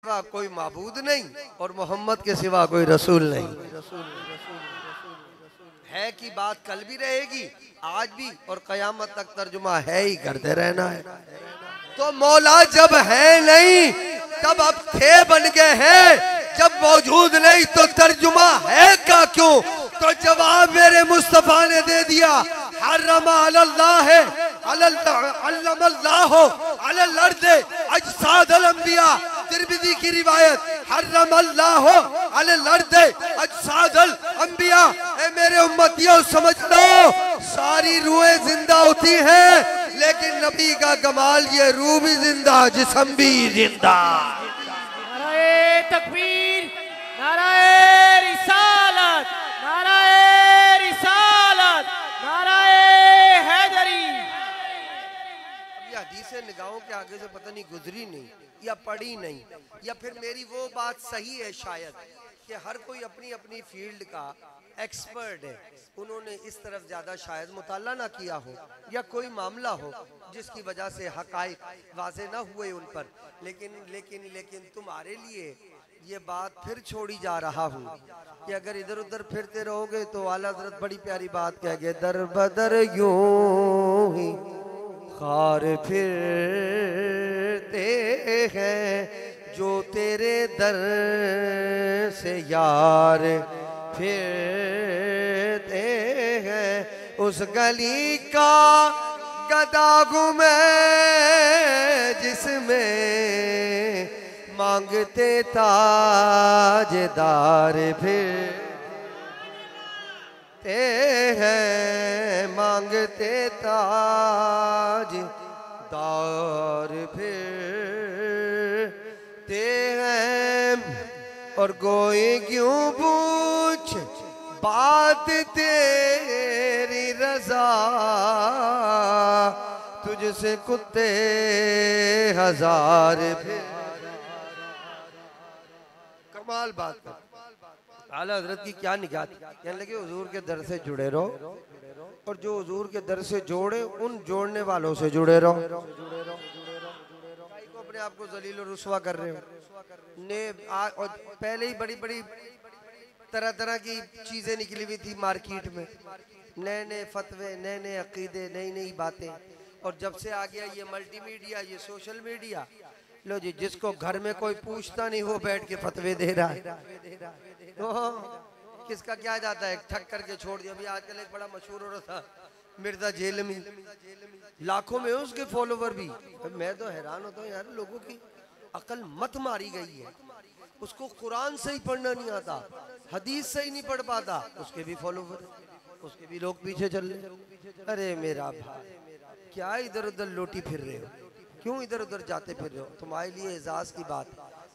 सिवा कोई माबूद नहीं और मोहम्मद के सिवा कोई रसूल नहीं है की बात कल भी रहेगी, आज भी और कयामत तक तर्जुमा है ही करते रहना है। तो मौला जब है नहीं तब अब थे बन गए हैं, जब मौजूद नहीं तो तर्जुमा है का क्यों? तो जवाब मेरे मुस्तफा ने दे दिया, हर्रमा अल्लाह है अल्लाह अलल अर्द अजसाद अल अंबिया। तिरमिज़ी की रिवायत, हर्रम अल्लाह अलल अर्द अजसाद अल अंबिया। ए मेरे उम्मतियों समझ लो, सारी रूहें जिंदा होती हैं लेकिन नबी का कमाल ये रूह भी जिंदा जिस्म भी जिंदा। नाराए तकबीर, नाराए रिसालत, नाराए रिसालत, नाराए हैदरी। ये हदीसें निगाहों के आगे से पता नहीं गुजरी नहीं या पढ़ी नहीं, या फिर मेरी वो बात सही है शायद कि हर कोई अपनी अपनी फील्ड का एक्सपर्ट है, उन्होंने इस तरफ ज़्यादा शायद मुताला ना किया हो या कोई मामला हो जिसकी वजह से हकाइक वाज़े ना हुए उन पर। लेकिन तुम्हारे लिए ये बात फिर छोड़ी जा रहा हूँ कि अगर इधर उधर फिरते रहोगे तो आला हज़रत बड़ी प्यारी बात कह गए, दर बदर यूं ही खार फिरते हैं जो तेरे दर से यार फिरते हैं। उस गली का गदा हूँ मैं जिसमें मांगते ताजदार फिरते हैं, मांगते ताजदार फिरते हैं। और गोई क्यों पूछ बात तेरी रजा, तुझसे कुत्ते हजार फिर। कमाल बात कर, आला हजरत की क्या निगाह थी। कहने लगे हुजूर के दर से जुड़े रहो और जो हुजूर के दर से जोड़े उन जोड़ने वालों से जुड़े रहो। अपने आप को जलील और रुसवा कर रहे हो ने और पहले ही बड़ी बड़ी तरह तरह की चीजें निकली हुई थी मार्केट में, नए नए फतवे, नए नए अकीदे, नई नई बातें। और जब से आ गया ये मल्टीमीडिया, ये सोशल मीडिया, लो जी जिसको घर में कोई पूछता नहीं वो बैठ के फतवे दे रहा है। तो किसका क्या जाता है, ठक करके छोड़ दिया। अभी आजकल एक बड़ा मशहूर हो रहा था मिर्जा जेलमी, लाखों में उसके फॉलोवर भी। मैं तो हैरान होता हूँ यार, लोगों की अकल मत मारी गई है। उसको कुरान से ही पढ़ना नहीं आता, हदीस से ही नहीं पढ़ पाता, उसके भी फॉलोवर, उसके भी लोग पीछे चल रहे। अरे मेरा भाई, क्या इधर उधर लोटी फिर रहे हो, क्यों इधर उधर जाते फिर रहे हो? तुम्हारे लिए एजाज की बात,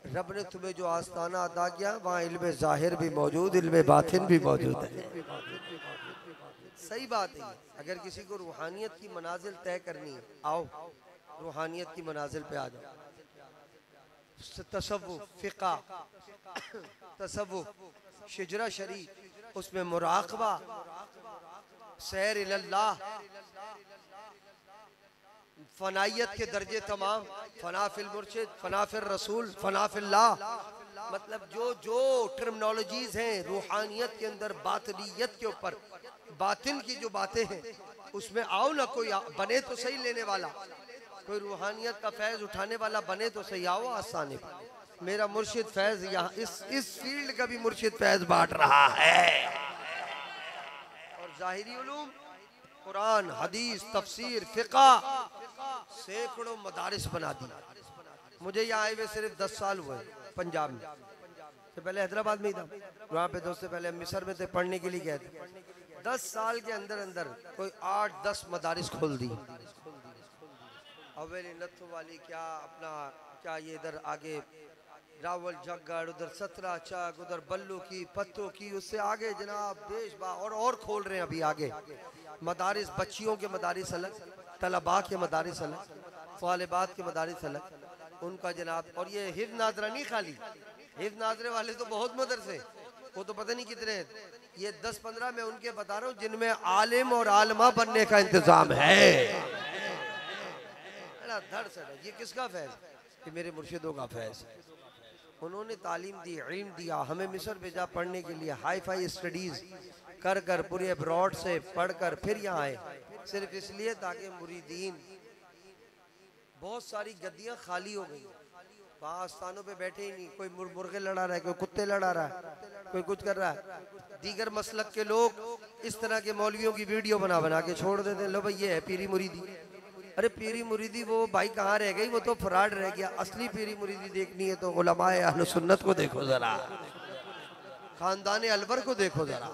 रब ने तुम्हें जो आस्ताना अदा किया वहाँ इल्म जाहिर भी मौजूद, इल्म बातिन भी मौजूद है। सही बात है। अगर किसी को रूहानियत की मनाजिल तय करनी है, आओ रूहानियत की मनाजिल पे आ जाओ। तसव्वुफ, फिक़ा, तसव्वुफ, शिजरा शरी, उसमें मुराक़बा, सैर इलल्लाह, फनाइयत के दर्जे तमाम, फना फिल मुर्शिद, फना फिल रसूल, फना फिल्लाह। मतलब जो जो टर्मिनोलॉजीज हैं रूहानियत के अंदर, बातिनियत के ऊपर, बातिन की जो बातें हैं उसमें आओ ना। कोई बने तो सही लेने वाला, कोई रूहानियत का फैज़ उठाने वाला बने तो सही। आओ आसानी पर, मेरा मुर्शिद फैज़ यहाँ इस फील्ड का भी मुर्शिद फैज़ बांट रहा है। और ज़ाहिरी उलूम, कुरान, हदीस, तफसीर, फ़िक़ा, सैकड़ों मदारिस बना दी। मुझे यहाँ आए हुए सिर्फ 10 साल हुए पंजाब में, तो पहले हैदराबाद में ही था, वहाँ पे दोस्त से पहले मिस्र में थे, पढ़ने के लिए गए थे। 10 साल के अंदर अंदर कोई 8-10 मदारिस खोल दी। अवेली नथु वाली, क्या अपना क्या ये इधर आगे रावल जगड़, उधर 17 चक, उधर बल्लू की पत्तों की, उससे आगे जनाब देश बा और खोल रहे हैं अभी आगे मदारिस। बच्चियों के मदारिस अलग, तलबा के मदारिस अलग, फ़ालिबात के मदारिस अलग उनका जनाब। और ये हिफ्ज़ नाज़रा नहीं, खाली हिफ्ज़ नाज़रे वाले तो बहुत मदरसे, वो तो पता नहीं कितने। ये 10-15 मैं उनके बता रहा हूँ जिनमें आलिम और आलमा बनने का इंतजाम है। धड़ से ये किसका फैज़? कि मेरे मुर्शिदों का फैज़। उन्होंने तालीम दी, इल्म दिया, हमें मिस्र भेजा पढ़ने के लिए, हाई फाई स्टडीज कर कर पूरे अब्रॉड से पढ़कर फिर यहाँ आए, सिर्फ इसलिए ताकि मुरीदीन, बहुत सारी गद्दियाँ खाली हो गई, वहाँ आस्थानों पे बैठे ही नहीं, कोई मुर्गे लड़ा रहा है, कोई कुत्ते लड़ा रहा है, कोई कुछ कर रहा है। दीगर मसलक के लोग इस तरह के मौलवियों की वीडियो बना बना के छोड़ देते हैं, लो भाई ये है पीरी मुरीदी। अरे पीरी मुरीदी वो भाई कहाँ रह गई, वो तो फराड रह गया। असली पीरी मुरीदी देखनी है तो उलमाए अहले सुन्नत को देखो जरा, खानदान अलवर को देखो जरा,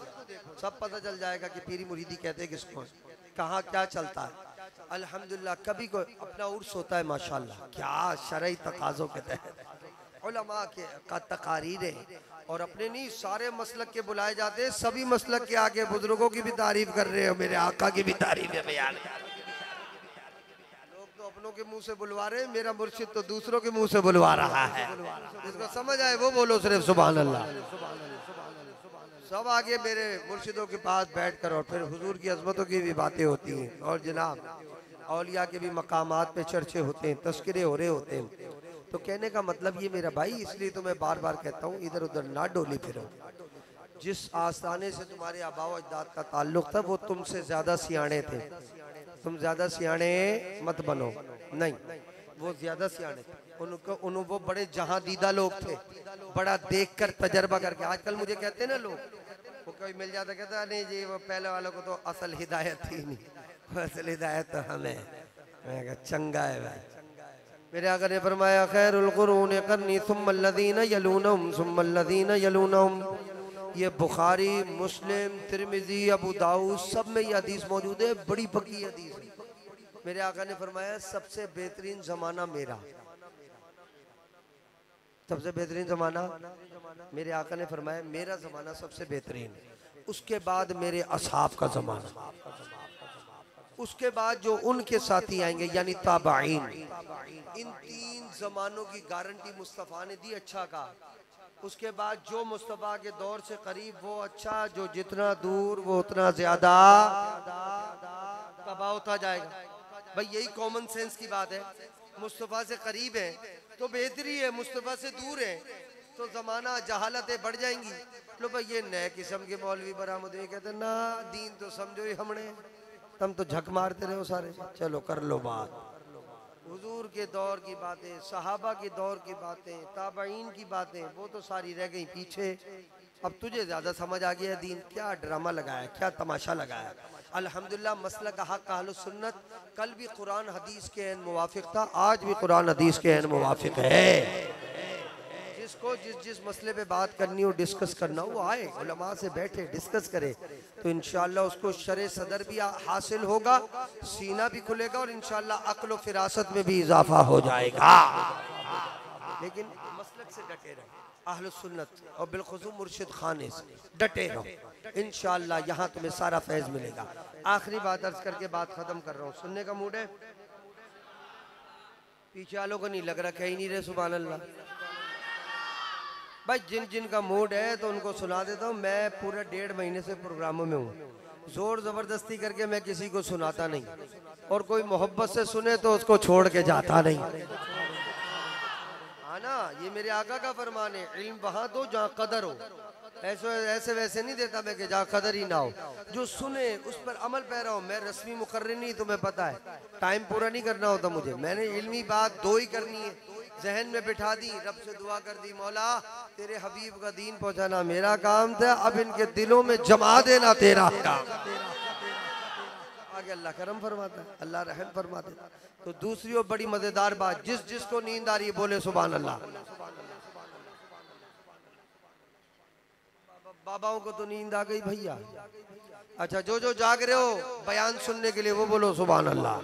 सब पता चल जाएगा कि पीरी मुरीदी कहते हैं किसको, कहाँ क्या चलता है। अल्हम्दुलिल्लाह कभी को अपना उर्स होता है माशाल्लाह, क्या शरई तकाज़ों के तहत उलमा के का तकारीर है, और अपने नहीं सारे मसलक के बुलाए जाते हैं, सभी मसलक के आगे बुजुर्गों की भी तारीफ कर रहे हो, मेरे आका की भी तारीफ है बयान। लोग तो अपनों के मुंह से बुलवा रहे हैं, मेरा मुर्शिद तो दूसरों के मुंह से बुलवा रहा है। जिसको समझ आए वो बोलो सिर्फ सुभान अल्लाह। सब आगे मेरे मुर्शिदों के पास बैठकर और फिर हुजूर की अज़मतों की भी बातें होती हैं, और जनाब औलिया के भी मकामात पे चर्चे होते हैं, तस्करे हो रहे होते हैं। तो कहने का मतलब ये मेरा भाई, इसलिए तो मैं बार बार कहता हूँ इधर उधर ना डोली फिरो। जिस आस्थाने से तुम्हारे आबाओ अजदाद का ताल्लुक था वो तुमसे ज्यादा सियाणे थे, तुम ज्यादा सियाणे मत बनो, नहीं वो ज्यादा सियाणे थे, उनको वो बड़े जहां दीदा लोग थे, बड़ा देख कर तजर्बा करके। आजकल मुझे कहते हैं ना लोग, वो कोई मिल जाता कहता नहीं जी वो पहले वालों को तो असल हिदायत थी नहीं, असल हिदायत तो हमें। मैं कहा चंगा है भाई, मेरे आका ने फरमाया खैरुल कुरून करनी सुम्मल्लज़ीना यलूनहुम सुम्मल्लज़ीना यलूनहुम। ये बुखारी, मुस्लिम, तिरमिजी, अबू दाऊद सब में ये हदीस मौजूद है, बड़ी पक्की हदीस है। मेरे आका ने फरमाया सबसे बेहतरीन जमाना मेरा, सबसे बेहतरीन जमाना मेरे आका ने फरमाया मेरा जमाना सबसे बेहतरीन, उसके बाद मेरे असहाब का जमाना, उसके बाद जो उनके साथी आएंगे यानी ताबाइन। इन तीन जमानों की गारंटी मुस्तफ़ा ने दी, अच्छा का। उसके बाद जो मुस्तफ़ा के दौर से करीब वो अच्छा, जो जितना दूर वो उतना ज्यादा तबाह होता जाएगा। भाई यही कॉमन सेंस की बात है, मुस्तफ़ा से करीब है तो बेहतरी है, मुस्तफ़ा से दूर है तो जमाना जहालतें बढ़ जाएंगी। लो भाई ये नए किस्म के मौलवी बरामद हुए, कहते ना दीन तो समझो ही हमने, तुम तो झक मारते रहो सारे, चलो कर लो बात। हुजूर के दौर की बातें, सहाबा के दौर की बातें, ताबईन की बातें, वो तो सारी रह गई पीछे। अब तुझे ज्यादा समझ आ गया दीन, क्या ड्रामा लगाया, क्या तमाशा लगाया। अल्हम्दुलिल्लाह मसलक हक़ अहलुस सुन्नत कल भी कुरान हदीस के ऐन मुवाफिक था, आज भी कुरान हदीस के ऐन मुवाफिक है। जिसको जिस मसले पे बात करनी हो, डिस्कस करना हो, वो आए उलमा से बैठे डिस्कस करे, तो इंशाअल्लाह उसको शरे सदर भी हासिल होगा, सीना भी खुलेगा और इंशाअल्लाह अक्ल व फिरासत में भी इजाफा हो जाएगा। लेकिन मसलक से डटे रहो, अहलुस सुन्नत और बिलखुसूस मुर्शिद खाने से डटे रहो, इंशाअल्लाह यहाँ तुम्हें सारा फैज़ मिलेगा। आखिरी बात अर्ज करके बात खत्म कर रहा हूँ, सुनने का मूड है? पीछे वालों को नहीं लग रहा, कह ही नहीं रहे सुभान अल्लाह। भाई जिन जिन का मूड है तो उनको सुना देता हूँ। मैं पूरे 1.5 महीने से प्रोग्रामों में हूँ, जोर जबरदस्ती करके मैं किसी को सुनाता नहीं, और कोई मोहब्बत से सुने तो उसको छोड़ के जाता नहीं। हाँ ना, ये मेरे आका का फरमान है, इल्म वहाँ दो जहाँ कदर हो, ऐसे वैसे नहीं देता मैं कि जहाँ कदर ही ना हो। जो सुने उस पर अमल पैरा हो। मैं रस्मी मुकर्रिर नहीं, तुम्हें पता है, टाइम पूरा नहीं करना होता मुझे, मैंने इल्मी बात 2 ही करनी है, जहन में बिठा दी, रब से दुआ कर दी, मौला तेरे हबीब का दीन पहुंचाना मेरा काम था, अब इनके दिलों में जमा देना तेरा काम। आगे अल्लाह करम फरमाता है, अल्लाह रहम फरमा देता। तो दूसरी और बड़ी मजेदार बात, जिसको नींद आ रही है बोले सुभान अल्लाह। बाबाओं को तो नींद आ गई भैया, अच्छा जो जाग रहे हो बयान सुनने के लिए वो बोलो सुभान अल्लाह।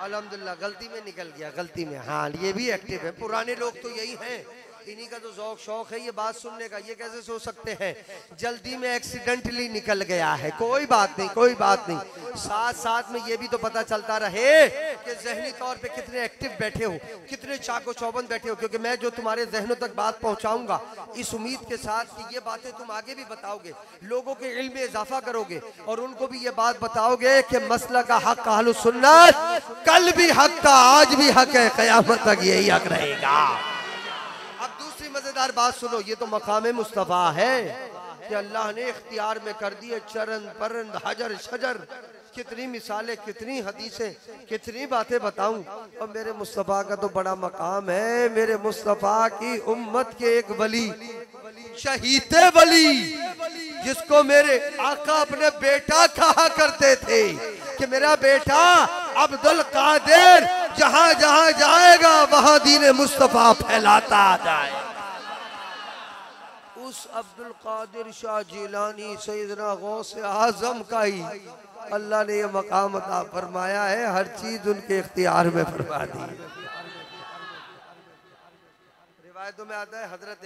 अल्हम्दुलिल्लाह गलती में निकल गया, गलती में। हाँ ये भी एक्टिव है, पुराने लोग तो यही हैं, इन्हीं का तो ज़ौक़ शौक़ है ये बात सुनने का। ये कैसे सो सकते हैं, जल्दी में एक्सीडेंटली निकल गया है, कोई बात नहीं, कोई बात नहीं। साथ साथ में ये भी तो पता चलता रहे कि ज़हनी तौर पे कितने एक्टिव बैठे हो, कितने चाको चौबंद बैठे हो, क्योंकि मैं जो तुम्हारे जहनों तक बात पहुँचाऊँगा इस उम्मीद के साथ कि ये बातें तुम आगे भी बताओगे, लोगों के इल्म में इजाफा करोगे और उनको भी ये बात बताओगे कि मसलक हक़ अहलुस सुन्नत कल भी हक़ था, आज भी हक़ है, क़यामत तक यही हक़ रहेगा। अब मजेदार बात सुनो, ये तो मकाम मुस्तफ़ा है कि अल्लाह ने इख्तियार में कर दिए चरण परंद हजर शजर। कितनी मिसालें, कितनी हदीसें, कितनी बातें बताऊं। और मेरे मुस्तफ़ा का तो बड़ा मकाम है। मेरे मुस्तफ़ा की उम्मत के एक वली, शहीद वली, जिसको मेरे आका अपने बेटा कहा करते थे कि मेरा बेटा अब्दुल कादिर जहां जहां जाएगा वहां दीन मुस्तफ़ा फैलाता जाए। उस अब्दुल कादिर शाह जिलानी सैयदना गौसे आजम का ही अल्लाह ने ये मकाम अता फरमाया है। हर चीज उनके इख्तियार में फरमा दी। रिवायतों में आता है हजरत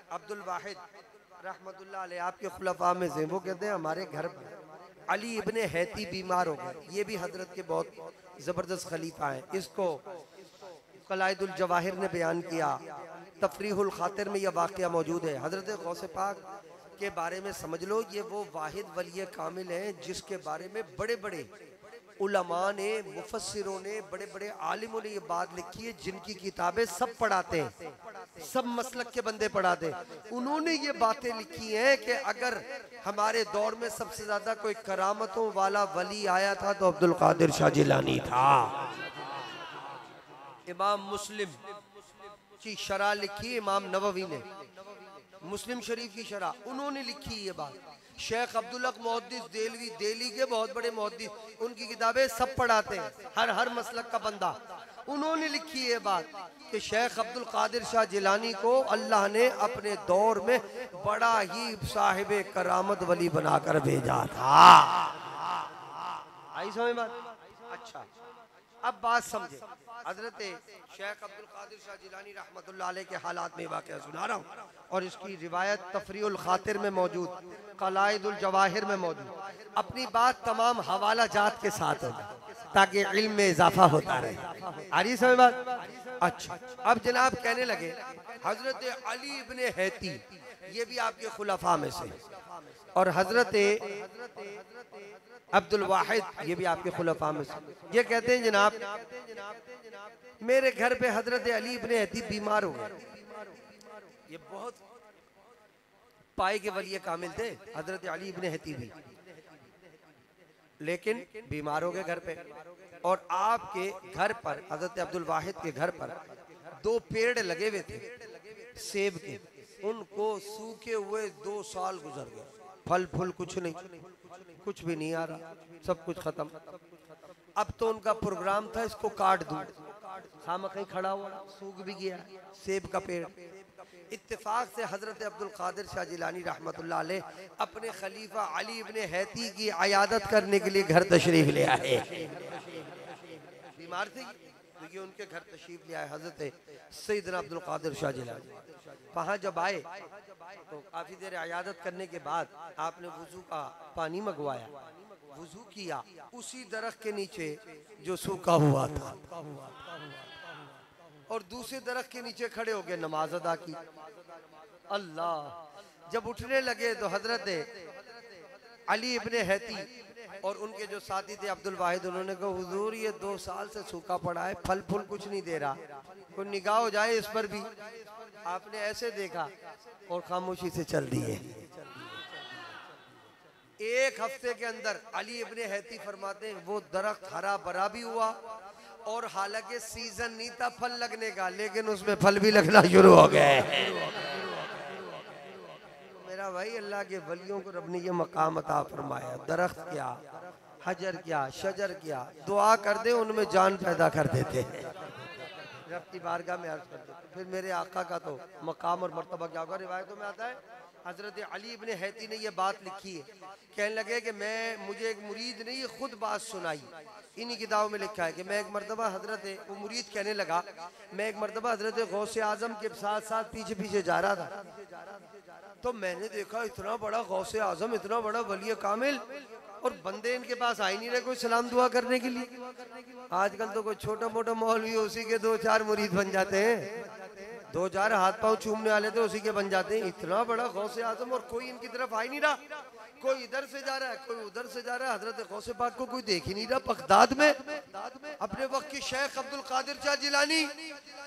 अब्दुल वाहिद रहमतुल्लाह अलैह आपके खुलफा में से, वो कहते हैं हमारे घर पर अली इब्ने हैती बीमार हो गए। ये भी हजरत के बहुत जबरदस्त खलीफा हैं। इसको कलाइदुल जवाहिर ने बयान किया, तफरीहुल खातिर में यह वाक़या मौजूद है। हजरत गौसे पाक के बारे में समझ लो, ये वो वाहिद वली कामिल हैं जिसके बारे में बड़े बड़े उलमा ने, मुफस्सिरों ने, बड़े बड़े आलिमों ने ये बात लिखी है, जिनकी किताबें सब पढ़ाते हैं, सब मसलक के बंदे पढ़ाते हैं। उन्होंने ये बातें लिखी हैं कि अगर हमारे दौर में सबसे ज्यादा कोई करामतों वाला वली आया था तो अब्दुल कादिर शाह जिलानी था। इमाम मुस्लिम की शरह लिखी इमाम नववी ने, मुस्लिम शरीफ की शरह, उन्होंने लिखी ये बात। शेख अब्दुल हक मुहद्दिस देलवी, दिल्ली के बहुत बड़े मुहद्दिस, उनकी किताबें सब पढ़ाते हैं, हर मसलक का बंदा। उन्होंने लिखी ये बात कि शेख अब्दुल कादिर शाह जिलानी को अल्लाह ने अपने दौर में बड़ा ही साहिब करामत वली बनाकर भेजा था। आई समझ बात? अच्छा, अब बात समझे। हजरत शेख अब्दुल कादिर शाह जिलानी रहमतुल्लाह अलैह के हालात में वाक़या सुना रहा हूँ, और इसकी रिवायत तफरीउल खातिर में मौजूद, कलाइदुल जवाहिर में मौजूद। अपनी बात तमाम हवाला जात के साथ होगा ताकि इल्म में इजाफा होता रहे। आ रही समझ बात? अच्छा, अब जनाब कहने लगे हजरत अली इब्ने हैती, ये भी आपके खुलफा में से, और हजरत अब्दुल वाहिद, ये भी आपके खुलफा में से। ये कहते हैं जनाब मेरे घर पे हजरत अली इब्ने हैती बीमार हो गए। ये बहुत पाए के वली कामिल थे हजरत अली इब्ने हैती भी, लेकिन बीमार हो गए घर पे। और आपके घर पर, हजरत अब्दुल वाहिद के घर पर 2 पेड़ लगे हुए थे सेब के, उनको सूखे हुए 2 साल गुजर गए। फल फूल कुछ नहीं, कुछ भी नहीं आ रहा, सब कुछ खत्म। अब तो उनका प्रोग्राम था इसको काट दूं, खामा कहीं खड़ा हुआ, सूख भी गया सेब का पेड़। इत्तेफाक से हजरत अब्दुल कादिर शाह जिलानी रहमतुल्लाह अलैह अपने खलीफा अली इब्ने हैती की अयादत करने के लिए घर तशरीफ ले आए। बीमार थे क्योंकि उनके घर तशरीफ ले आए हजरत सैयदना अब्दुल कादिर शाह जिलानी। वहाँ जब आए तो काफी देर अयादत करने के बाद आपने वुजू का पानी मंगवाया, वुजू किया उसी दरख्त के नीचे जो सूखा हुआ था, और दूसरे दरख्त के नीचे खड़े हो गए, नमाज अदा की। अल्लाह, जब उठने लगे तो हजरत अली इब्ने हैती और उनके जो साथी थे अब्दुल वाहिद, उन्होंने कहा हुजूर ये 2 साल से सूखा पड़ा है, फल फूल कुछ नहीं दे रहा, कोई निगाह हो जाए इस पर भी। आपने ऐसे देखा और खामोशी से चल दिए। 1 हफ्ते के अंदर अली इब्ने हैती फरमाते हैं वो दरख्त हरा भरा भी हुआ, और हालांकि सीजन नहीं था फल लगने का, लेकिन उसमें फल भी लगना शुरू हो गए। मेरा भाई, अल्लाह के वलियों को रब ने ये मकाम अता फरमाया। दरख्त क्या, हजर क्या, शजर क्या, दुआ कर दे उनमें जान पैदा कर देते हैं। रब की बारगाह में अर्ज कर दे, फिर मेरे आका का तो मकाम और मर्तबा क्या होगा। रिवायतों में आता है हजरत अली इब्ने हैती ने यह बात लिखी है, कहने लगे कि मुझे एक मुरीद ने ये खुद बात सुनाई, इन्हीं किताबों में लिखा है कि मैं एक मरतबा वो मुरीद कहने लगा, मैं एक मरतबा हजरत गौसे आजम के साथ साथ पीछे पीछे जा रहा था, तो मैंने देखा इतना बड़ा गौसे आजम, इतना बड़ा वली कामिल, और बंदे इनके पास आ ही नहीं रहे कोई सलाम दुआ करने के लिए। आजकल तो कोई छोटा मोटा मौलवी उसी के 2-4 मुरीद बन जाते हैं। दो चार हाथ पांव चूमने वाले थे उसी के बन जाते हैं। इतना बड़ा गौसे आजम और कोई इनकी तरफ आ ही नहीं रहा। कोई इधर से जा रहा है, कोई उधर से जा रहा है। हजरत गौसे पाक को कोई देख ही नहीं रहा। बगदाद में अपने वक्त की शेख अब्दुल कादिर शाह जिलानी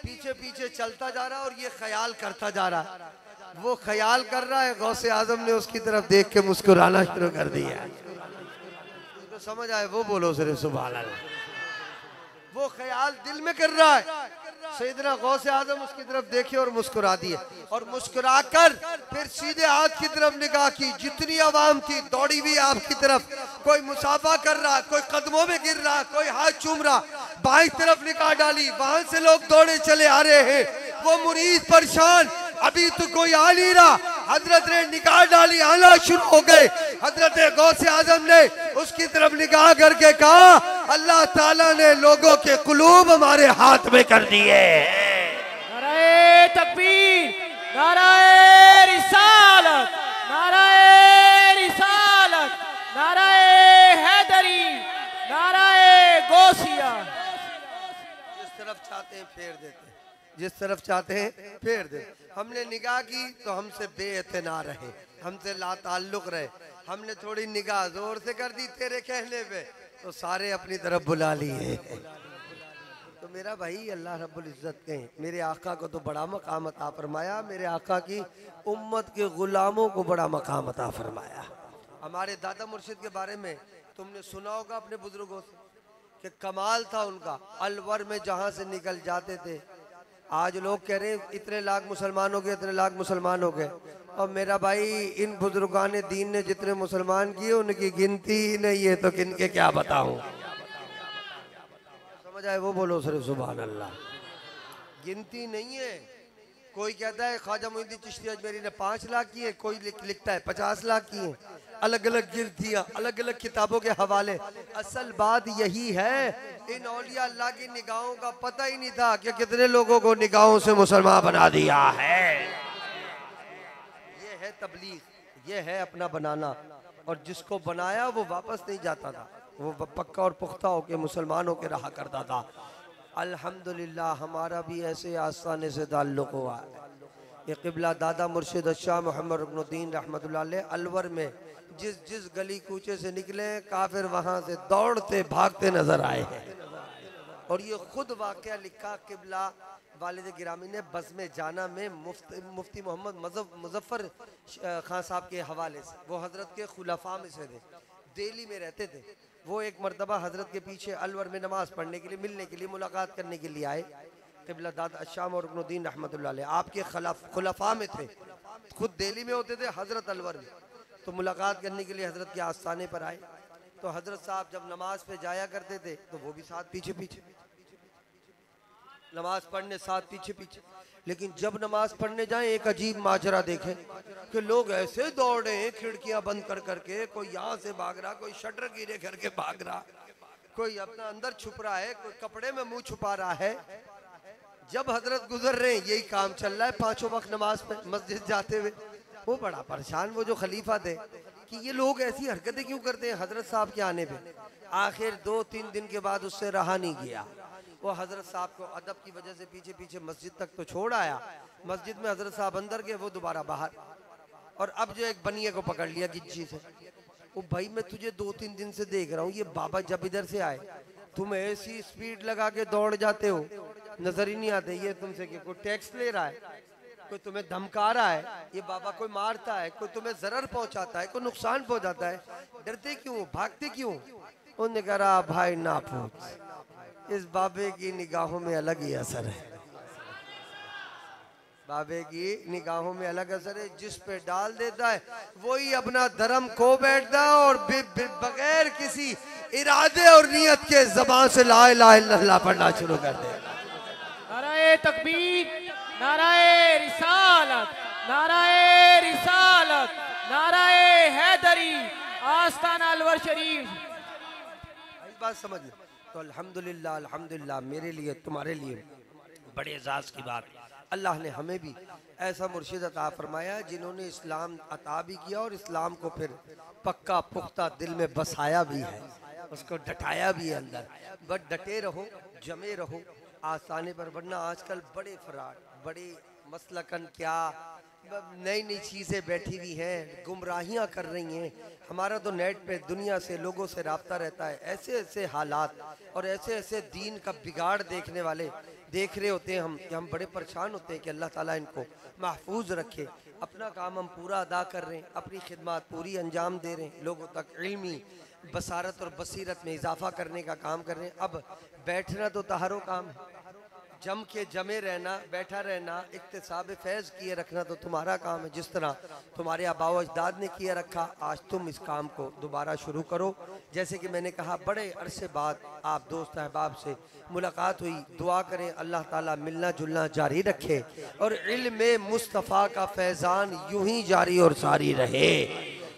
पीछे पीछे चलता जा रहा है और ये ख्याल करता जा रहा है। वो ख्याल कर रहा है, गौसे आजम ने उसकी तरफ देख के मुस्कुराना शुरू कर दिया। समझ आए? वो बोलो सिर्फ सुभान अल्लाह। वो ख्याल दिल में कर रहा है। सैयदना गौसे आजम उसकी तरफ देखे और मुस्कुरा दिए और मुस्कुरा कर फिर सीधे हाथ की तरफ निगाह की। जितनी आवाम थी दौड़ी हुई आपकी तरफ। कोई मुसाफा कर रहा, कोई कदमों में गिर रहा, कोई हाथ चूम रहा। बाईं तरफ निगाह डाली, वहां से लोग दौड़े चले आ रहे हैं। वो मुरीद परेशान, अभी तो कोई आ नहीं रहा। हजरत ने निगाह डाली, आना शुरू हो गए। हजरत गौसे आजम ने उसकी तरफ निगाह करके कहा, अल्लाह ताला ने लोगों के कुलूब हमारे हाथ में कर दिए। नाराए तकबीर, नाराए रिसालत, नाराए रिसालत, नाराए हैदरी, नाराए गौसिया। जिस तरफ चाहते हैं फेर देते हैं, जिस तरफ चाहते हैं फेर दे। हमने निगाह की तो हमसे बेइतना रहे, हमसे लाताल्लुक रहे। हमने थोड़ी निगाह जोर से कर दी तेरे कहने पे तो सारे अपनी तरफ बुला लिए। तो मेरा भाई अल्लाह रब्बुल इज्जत के मेरे आका को तो बड़ा मकाम अता फरमाया। मेरे आका की उम्मत के गुलामों को बड़ा मकाम अता फरमाया। हमारे दादा मुर्शिद के बारे में तुमने सुना होगा अपने बुजुर्गों से कि कमाल था उनका। अलवर में जहाँ से निकल जाते थे, आज लोग कह रहे इतने लाख मुसलमान हो गए, इतने लाख मुसलमान हो गए। और मेरा भाई इन बुजुर्गान दीन ने जितने मुसलमान किए उनकी गिनती ही नहीं है, तो किनके क्या बताऊं। समझ आए? वो बोलो सिर्फ सुभान अल्लाह। गिनती नहीं है। कोई कहता है ख्वाजा मोइनुद्दीन चिश्ती अजमेरी ने 5 लाख किए, कोई लिखता है 50 लाख किए। अलग अलग गिनतियां, अलग अलग किताबों के हवाले। असल बात यही है, इन औलिया अल्लाह की निगाहों का पता ही नहीं था कि कितने लोगों को निगाहों से मुसलमान बना दिया है। ये है तबलीग, ये है अपना बनाना। और जिसको बनाया वो वापस नहीं जाता था, वो पक्का और पुख्ता होकर मुसलमान होकर रहा करता था। अल्हम्दुलिल्लाह हमारा भी ऐसे आसानी से ताल्लुक़ हुआ है। ये क़िबला दादा मुर्शिद शाह मोहम्मद रुकनुद्दीन रहमतुल्लाह अलैह अलवर में जिस जिस गली कूचे से निकले काफिर वहाँ से दौड़ते भागते नजर आए हैं। और ये खुद वाक़या लिखा क़िबला वालिद गिरामी ने बज़ में जाना में मुफ्ती मोहम्मद मुज़फ़्फ़र खान साहब के हवाले से। वो हज़रत के खुलफा में से थे, दिल्ली में रहते थे। वो एक मरतबा हज़रत के पीछे अलवर में नमाज़ पढ़ने के लिए, मिलने के लिए, मुलाकात करने के लिए आए। क़िबला दादा शाह और रुकनुद्दीन रहमतुल्लाह अलैह आपके खुलफा में थे, खुद दिल्ली में होते थे, हज़रत अलवर में। तो मुलाकात करने के लिए हज़रत के आस्थाने पर आए। तो हज़रत साहब जब नमाज पे जाया करते थे तो वो भी साथ पीछे पीछे नमाज पढ़ने, साथ पीछे पीछे। लेकिन जब नमाज पढ़ने जाएं एक अजीब माजरा देखें कि लोग ऐसे दौड़े हैं खिड़कियां बंद कर करके। कोई यहाँ से भाग रहा, कोई शटर गिरे करके भाग रहा, कोई अपना अंदर छुप रहा है, कोई कपड़े में मुंह छुपा रहा है। जब हजरत गुजर रहे हैं यही काम चल रहा है, 5 वक्त नमाज पे मस्जिद जाते हुए। वो बड़ा परेशान, वो जो खलीफा थे कि ये लोग ऐसी हरकतें क्यों करते हैं हजरत साहब के आने पे। आखिर 2-3 दिन के बाद उससे रहा नहीं गया। वो हजरत साहब को अदब की वजह से पीछे पीछे मस्जिद तक तो छोड़ आया। मस्जिद में हजरत साहब अंदर गए, वो दोबारा बाहर। और अब जो एक बनिए को पकड़ लिया गिज्जी से, वो भाई मैं तुझे 2-3 दिन से देख रहा हूँ, ये बाबा जब इधर से आए तुम ऐसी स्पीड लगा के दौड़ जाते हो, नजर ही नहीं आते। ये तुमसे कोई टैक्स ले रहा है, कोई तुम्हें धमका रहा है, ये बाबा कोई मारता है, कोई तुम्हें जरर पहुंचाता है, कोई नुकसान पहुंचाता है, डरते क्यों, भागते क्यों। उन्होंने कहा भाई ना पूछ, इस बाबे की निगाहों में अलग ही असर है। बाबे की निगाहों में अलग असर है। जिस पे डाल देता है वही अपना धर्म खो बैठता है और बगैर किसी इरादे और नियत के ज़बान से ला इलाहा इल्लल्लाह पढ़ना शुरू कर दे। नाराए तकबीर, नाराए रिसालत, नाराए रिसालत, नाराए हैदरी, आस्ताना अलवर शरीफ। बात समझ। तो अल्हम्दुलिल्लाह, अल्हम्दुलिल्लाह मेरे लिए तुम्हारे लिए बड़े एजाज़ की बात, अल्लाह ने हमें भी ऐसा मुर्शिद अता फरमाया जिन्होंने इस्लाम अता भी किया और इस्लाम को फिर पक्का पुख्ता दिल में बसाया भी है, उसको डटाया भी है अंदर। बट डटे रहो, जमे रहो आसाने पर, वरना आजकल बड़े फराड, बड़े मसलकन क्या नई नई चीज़ें बैठी हुई हैं, गुमराहियां कर रही हैं। हमारा तो नेट पे दुनिया से लोगों से राब्ता रहता है। ऐसे ऐसे हालात और ऐसे ऐसे दीन का बिगाड़ देखने वाले देख रहे होते हैं हम कि हम बड़े परेशान होते हैं कि अल्लाह ताला इनको महफूज रखे। अपना काम हम पूरा अदा कर रहे हैं, अपनी खिदमत पूरी अंजाम दे रहे हैं, लोगों तक इल्मी बसारत और बसीरत में इजाफा करने का काम कर रहे हैं। अब बैठना तो तहारो काम है, जम के जमे रहना, बैठा रहना, इक्तिसाब फैज़ किए रखना तो तुम्हारा काम है। जिस तरह तुम्हारे आबाओ अजदाद ने किया रखा, आज तुम इस काम को दोबारा शुरू करो। जैसे कि मैंने कहा, बड़े अरसे बाद आप दोस्त अहबाब से मुलाकात हुई। दुआ करें अल्लाह ताला मिलना जुलना जारी रखे और इल्म मुस्तफ़ा का फैज़ान यूं ही जारी और सारी रहे।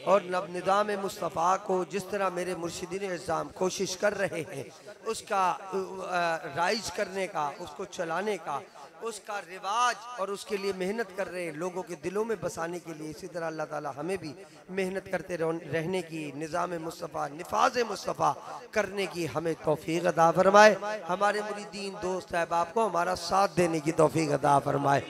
और नब निज़ाम मुस्तफ़ा को जिस तरह मेरे मुर्शिदीन इज़्ज़ाम कोशिश कर रहे हैं उसका राइज करने का, उसको चलाने का, उसका रिवाज और उसके लिए मेहनत कर रहे हैं लोगों के दिलों में बसाने के लिए, इसी तरह अल्लाह ताला हमें भी मेहनत करते रहने की, निज़ाम मुस्तफ़ा निफाज मुस्तफ़ा करने की हमें तौफीक अता फरमाए। हमारे मुरीदीन दोस्त अहबाब को हमारा साथ देने की तौफीक अता फरमाए।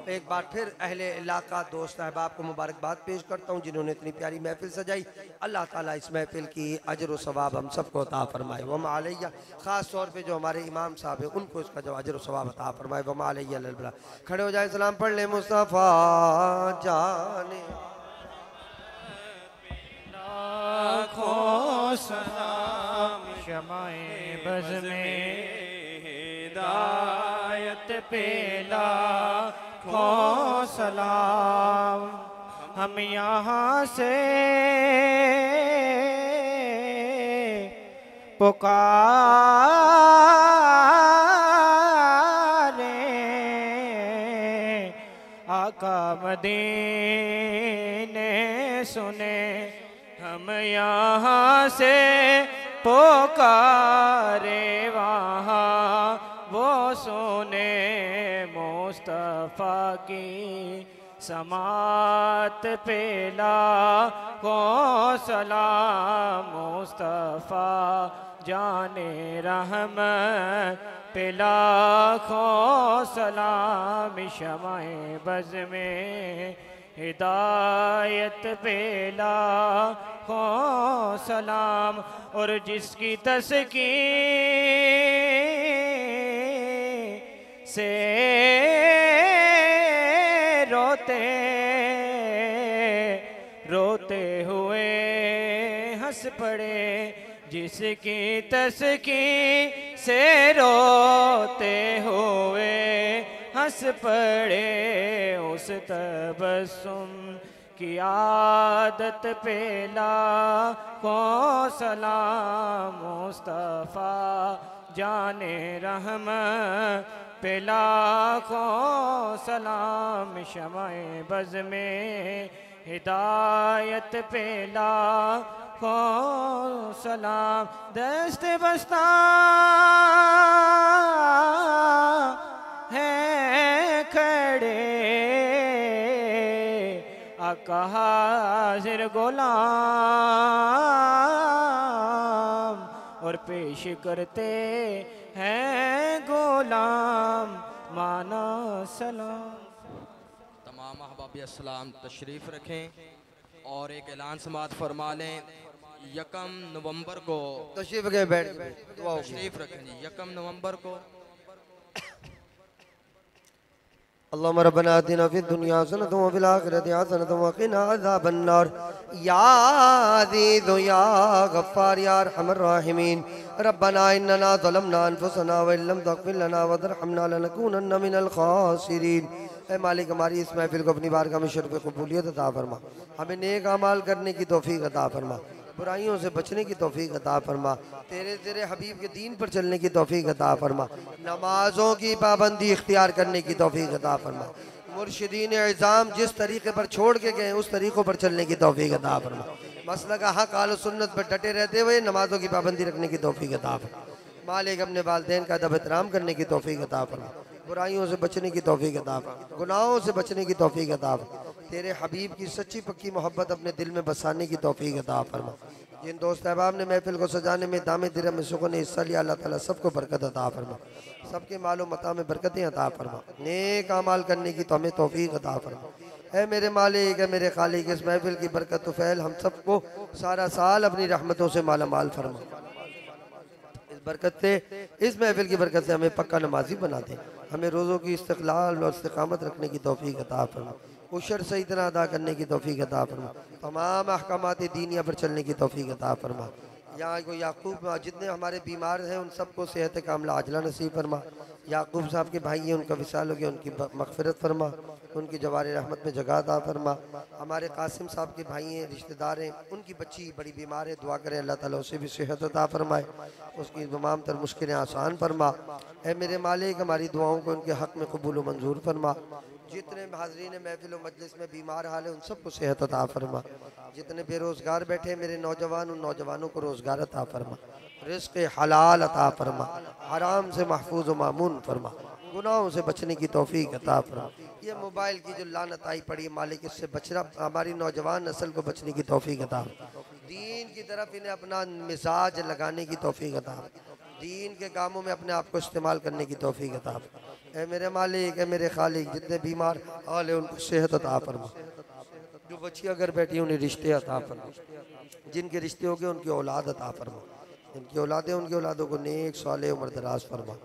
एक बार फिर अहले इलाका दोस्त अहबाब को मुबारकबाद पेश करता हूँ जिन्होंने इतनी प्यारी महफिल सजाई। अल्लाह ताला इस महफिल की अजर व सवाब हम सबको अता फरमाए। व मालैया ख़ास तौर पे जो हमारे इमाम साहब है उनको इसका जो अजर व सवाब अता फरमाए। व मालैया अल्लाह। खड़े हो जाए, सलाम पढ़ ले मुस्तफ़ा जाने लाखों सलाम शमाए बज़ में हिदायत पे लाखों सलाम। हम यहाँ से आका मदीने सुने, हम यहाँ से पुकारे वहाँ वो सुने। मुस्तफ़ा की समात पे लाखों सलाम। मुस्तफ़ा जाने रहमत पे लाखों सलाम। शमाए बज़ में हिदायत पे लाखों सलाम। और जिसकी तस्कीर से रोते रोते हुए हंस पड़े, जिसकी तस्कीर से रोते हुए हंस पड़े, उस तबस्सुम की आदत पे लाखों सलाम। मुस्तफ़ा जाने रहमत पे लाखों सलाम। शमाए बज़ में हिदायत पे लाखों सलाम। दस्त बस्ता है खड़े आका हाज़िर गुलाम, और पेश करते हैं गुलाम माना सलाम। तमाम अहबाब अस्सलाम तशरीफ़ रखें और एक ऐलान समात फरमा लें। 1 नवंबर को तशरीफ रखें, बैठ तशरीफ़ रखें जी। 1 नवंबर को अल्लाहुम्मा रब्बना आतिना फिद दुनिया हसनतन व फिल आखिरति हसनतन व क़िना अज़ाबन्नार। या अज़ीज़ या गफ़्फ़ार या अरहमर राहिमीन। रब्बना इन्नना ज़लमना अनफुसना व इल्लम तग़फ़िर लना व तरहमना लनकूनन्ना मिनल ख़ासिरीन। ऐ मालिक, हमारी इस महफिल को अपनी बारगाह में शर्फ़ क़बूलियत अता फरमा। हमें नेक अमाल करने की तौफ़ीक़ अता फरमा, बुराइयों से बचने की तौफीक अता फरमा, तेरे हबीब के दीन पर चलने की तौफीक अता फरमा, नमाजों की पाबंदी इख्तियार करने की तौफीक अता फरमा, मुर्शिदीन इज़्ज़ाम जिस तरीके पर छोड़ के गए उस तरीक़ों पर चलने की तौफीक अता फरमा, मसलक हक़ अहल सुन्नत पर डटे रहते हुए नमाजों की पाबंदी रखने की तौफीक अता फरमा। मालिक, अपने वालिदैन का अदब एहतराम करने की तौफीक अता फरमा, बुराइयों से बचने की तौफीक अता फरमा, गुनाहों से बचने की तौफीक अता फरमा। तेरे हबीब की सच्ची पक्की मोहब्बत अपने दिल में बसाने की तौफीक अता फरमा। जिन दोस्त अहबाब ने महफिल को सजाने में दामे दिरम में सुकून हिस्सा लिया, अल्लाह ताला सबको बरकत अता फरमा, सबके मालो मता में बरकतें अता फरमा, नेक अमाल करने की तो हमें तौफीक अता फरमा। है मेरे मालिक, है मेरे खालिक, इस महफिल की बरकत तो फैल हम सबको सारा साल अपनी रहमतों से माला माल फरमा। इस बरकत से, इस महफिल की बरकत से हमें पक्का नमाजी बना दे, हमें रोज़ों की इस्तिक़लाल और इस्तिक़ामत रखने की तौफीक अता फरमा, उशर सही तरह अदा करने की तौफीक अता फरमा, तमाम अहकामात दीनिया पर चलने की तौफीक अता फरमा। यहाँ को याकूब, जितने हमारे बीमार हैं उन सबको सेहत कामला आजला नसीब फरमा। याकूब साहब के भाई हैं, उनका विसाल हो गया, उनकी मग़फ़िरत फरमा, उनकी जवारे रहमत में जगह अता फरमा। हमारे कासिम साहब के भाई हैं, रिश्तेदार हैं, उनकी बच्ची बड़ी बीमार है, दुआ करें अल्लाह ताला उसे भी सेहत अता फरमाए, उसकी तमाम तर मुश्किलें आसान फरमा। ऐ मेरे मालिक, हमारी दुआओं को उनके हक़ में कबूल व मंजूर फरमा। जितने हाज़रीन महफिल व मजलिस में बीमार हाल है उन सबको सेहत अता फरमा। जितने बेरोज़गार बैठे मेरे नौजवान, उन नौजवानों को रोज़गार अता फरमा, रिज़्क़ हलाल अता फरमा, हराम से महफूज व मामून फरमा, गुनाहों से बचने की तौफीक अता फरमा। ये मोबाइल की जो लानत आई पड़ी है मालिक, इससे बचना हमारी नौजवान नस्ल को बचने की तौफीक अता, दीन की तरफ इन्हें अपना मिजाज लगाने की तौफीक अता, दीन के कामों में अपने आप को इस्तेमाल करने की तौफीक अता। ऐ मेरे मालिक, ऐ मेरे खालिक, जितने बीमार हाल है उनको सेहत अता फरमा, जो बच्चियाँ घर बैठी उन्हें रिश्ते अता फरमा, जिनके रिश्ते हो गए उनकी औलाद अता फरमा, जिनकी औलादें उनकी औलादों को नेक साले उम्र दराज फरमा।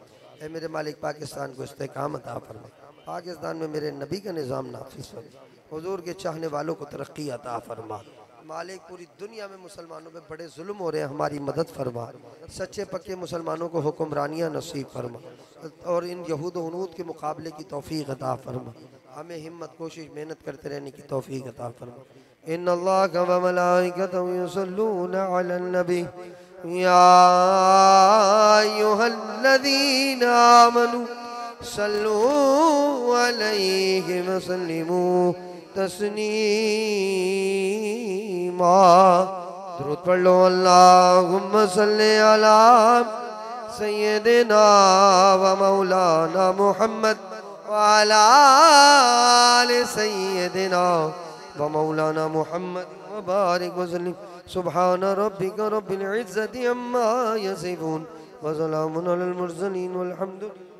ऐ मेरे मालिक, पाकिस्तान को इस्तेकाम अता फरमा, पाकिस्तान में मेरे नबी का निज़ाम नाफिज फरमा, हुजूर के चाहने वालों को तरक्की अता फरमा। मालिक, पूरी दुनिया में मुसलमानों पे बड़े जुल्म हो रहे हैं, हमारी मदद फरमा, सच्चे पक्के मुसलमानों को हुक्मरानियाँ नसीब फरमा और इन यहूद उनूद के मुकाबले की तौफीक अता फरमा। हमें हिम्मत, कोशिश, मेहनत करते रहने की तौफीक अता फरमा। इन्नल्लाह व मलाइकतहु युसल्लूना अलन नबी या अय्युहल्लज़ीना आमनू सल्लू अलैहि व सल्लिमू तस्लीमा। दुरूद पढ़ लो। अल्लाहुम्मा सल्ली अला सय्यिदिना व मौलाना मुहम्मद व अला आलि सय्यिदिना व मौलाना मुहम्मद व बारिक व सल्लिम। सुब्हान रब्बिका रब्बिल इज्जति अम्मा यसिफून व सलामुन अलल मुरसलीन वल्हम्दुलिल्लाह।